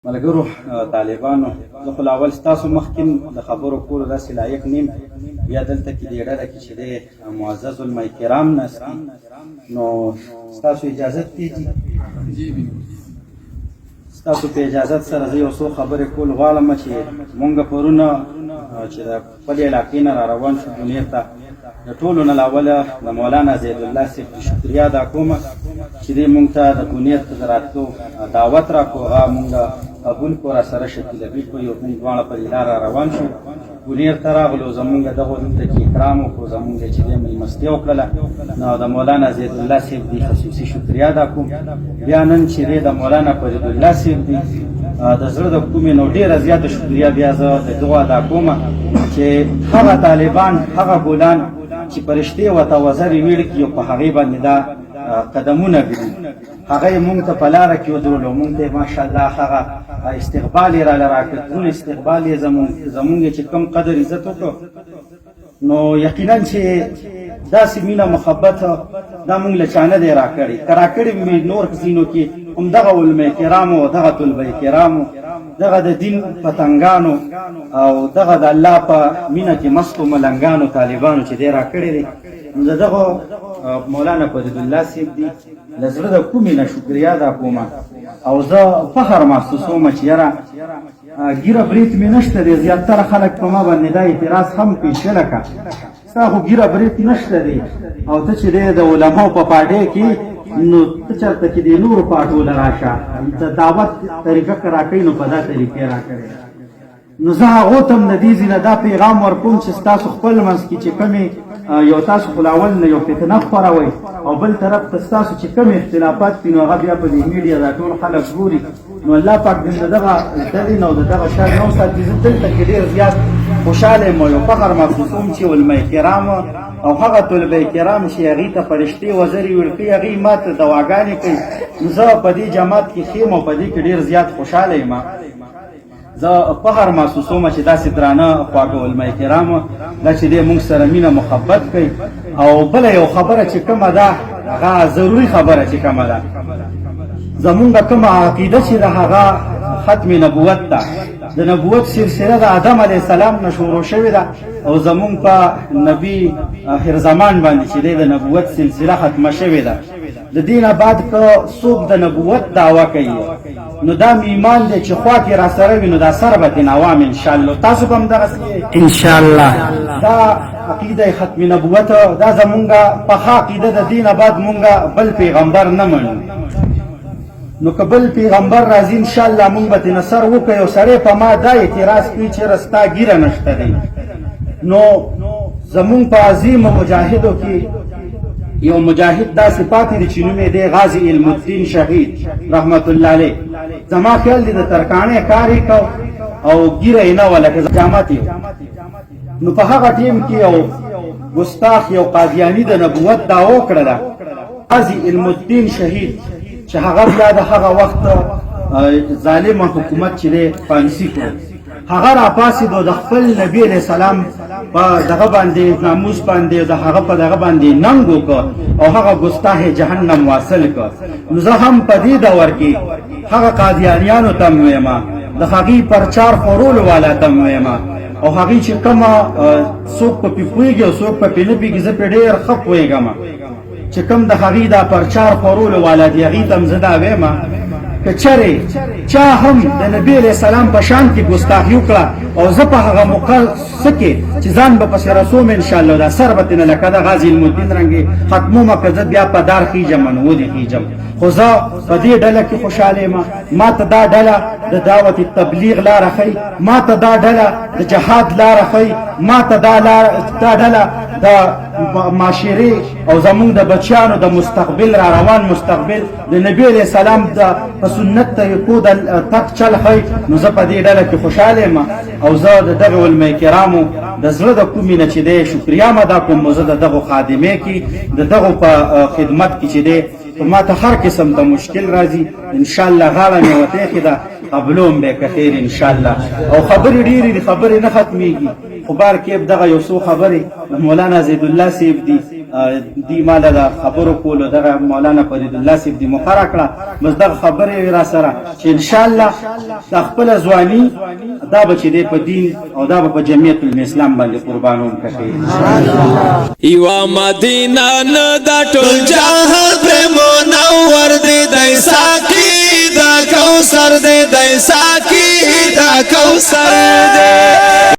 ملګرو طالبانو زه خو لا اول ستاسو مخکې د خبرو کولو داسې لایق نیم. بیا دلته کې دې ډله کې چې دی معزز علماء کرام ناست دي، نو ستاسو اجازت کېږي ستاسو په اجازت سره زه یو څو خبرې کول غواړم چې مونږ پرونه چې د خپلې علاقې نه را روان شو دنیا ته، د ټولو نه لاوله د مولانا زید الله صاحب شکریا ادا کوم چې دې مونږ ته د کونیت ته د راتلو دعوت راکړو، هغه مونږ قبول کړو، راسره شکیل بي کړو، یو مونږ دواړه په لاره روان شو کونیت ته راغلو. زمونږ دغه دلته کې اکرام وکړو، زمونږ چې دې مېلمستیا وکړله، نو د مولانا زید الله صاحب دې خصوصي شکریا ادا کوم. بیا نن چې دی د مولانا فرید الله صاحب دي د زړه د کومې نو ډېره زیاته شکریا بیا زه د دغو ادا کوم چې هغه طالبان هغه ګولان چې پرشتې ورته وزرې ویل کړي په هغې باندې دا قدمونه ږدي، هغه یې مونږ ته په لاره کې ودرولو، مونږ ته یې ماشاءالله هغه استقبال یې راله راکړ، دونه استقبال یې زمونږ چې کوم قدر عزت وکړو، نو یقینا چې داسې مینه محبت دا مونږ له چا نه دی راکړی. که راکړی مې نور ځینو کې همدغه علماء کرامو، دغه طلبه کرامو، دغه د دین پتنګانو او دغه د الله په مینه کې مستو ملنګانو طالبانو چې دی راکړی دی، نو د دغه مولانا فرید الله صاحب دي له زړه د کومې نه شکریا ادا کوم او زه فخر محسوسوم چې یاره ګیره برید مې نشته دی. زیاتره خلک په ما باندې دا اعتراض هم کوي چې لکه ستا خو ګیره برید نشته دی او ته چې دی د علماو په پاټۍ کې نو ته چېرته چې دی نورو پاټو له راشه د دعوت طریقه که راکوي نو په دا طریقې راکړی. نو زه هغو ته هم د دې ځینه دا پیغام ورکوم چې ستاسو خپل منځ کې چې کومې یو تاسو خو اول نه یو فتنه خپروئ او بل طرف ته ستاسو چې کوم اختلافات دي نو هغه بیا په دې میډیا دا ټول خلک ګوري، نو الله پاک دې د دغه ډلې نه او د دغه شر نه وساتي. زه دلته کې ډېر زیات خوشحاله یم او یو فخر محسوسوم چې علماء کرام او هغه طلبه کرام چې هغې ته فرشتې وزرې ویل کوي، هغې ما ته دواګانې کوي، نو زه په دې جماعت کې ښیم او په دې کې ډېر زیات خوشحاله یم. زه فخر محسوسوم چې داسې درانه خواږه علماء کرام دا چې دی مونږ سره مینه محبت کوي. او بله یو خبره چې کومه ده هغه ضروري خبره چې کومه ده، زمونږ کومه عقیده چې ده هغه ختم نبوت ده، د نبوت سلسله د آدم علیه السلام نه شروع شوې ده او زمونږ په نبی آخر زمان باندې چې دی د نبوت سلسله ختمه شوې ده. د دې نه بعد که څوک د نبوت دعوه کوي نو دا ایمان دی چې خوا کې را سره وي نو دا سر به ترې نوام انشاءالله. تاسو به همدغسې انشاءالله دا عقیده ختم نبوت دا زمونږه پخه عقیده د دې نه بعد مونږه بل پیغمبر نه منو، نو که بل پیغمبر راځي انشاءالله مونږ به ترې سر وکړو. یو سړی په ما دا اعتراض کوي چې رستا ګیره نشته دی، نو زمونږ په عظیمو مجاهدو کې یو مجاهد داسې پاتې دی چې نوم یې دی غازي علم الدین شهید رحمت الله علیه. زما خیال دی د ترکاڼۍ کار یې کو او ګیره یې نه وه لکه جامت یې، نو په هغه ټیم کې یو ګستاخ یو قادیاني د نبوت دعوه وکړله غازي علم الدین شهید چې هغه بیا د هغه وخت ظالمه حکومت چې دی پانسي کړو، هغه راپاسېد او د خپل نبي علیه السلام په دغه باندې ناموس باندې د هغه په دغه باندې ننګ وکړ او هغه ګستاخ جهنم واصل کړ. نو زه هم په دې دور کې هغه قادیانیانو ته م ویم، د هغې پرچار خورولو والا ته م ویم او هغې چې کومه څوک په پې پوهېږي او څوک په پې نه پوهېږي زه پې ډېر ښه پوهېږم چې کوم د هغې دا پرچار خورولو والا دي هغې ته م زه دا ویم که چرې چا هم د نبي علیه السلام په شان کې ګستاخي وکړه او زه په هغه موقع څه کې چې ځان به پسې رسوم انشاءالله دا سر به ترېنه لکه د غازي علم الدین رنګې ختمومه که زه بیا په دار خېږم نو ودې خېږم. خو زه په دې ډله کې خوشحاله یم. ما ته دا ډله د دعوت تبلیغ لاره ښیي، ما ته دا ډله د جهاد لاره ښیي، ما ته دا ډله د معاشرې او زمونږ د بچیانو د مستقبل را روان مستقبل د نبي علیه السلام د په سنت طریقو د تک چل ښیي. نو زه په دې ډله کې خوشحاله یم او زه د دغه علماء کرامو د زړه د کومې نه چې دی شکریا م ادا کوم. زه د دغو خادمې کې د دغو په خدمت کې چې دی په ما ته هر قسم ته مشکل راځي انشاءالله غاړه مې ورته ایښې ده قبلوم به که خیر انشاءالله. او خبرې ډېرې دي، خبرې نه ختمېږي، خو بار کې دغه یو څو خبرې مولانا زید الله صاحب دي دی مال د خبرو کولو دغه مولانا فرید الله صاحب دی مقرره کړه بس دغه خبرې را سره چې ان شاء الله د خپل ځواني دا به چې دی په دین او دا به په جمعیت الاسلام باندې قربانون کړي یوا مدینه نه دا ټول جهان په منور دی دای ساقي دا کوثر دی دای ساقي دا کوثر دی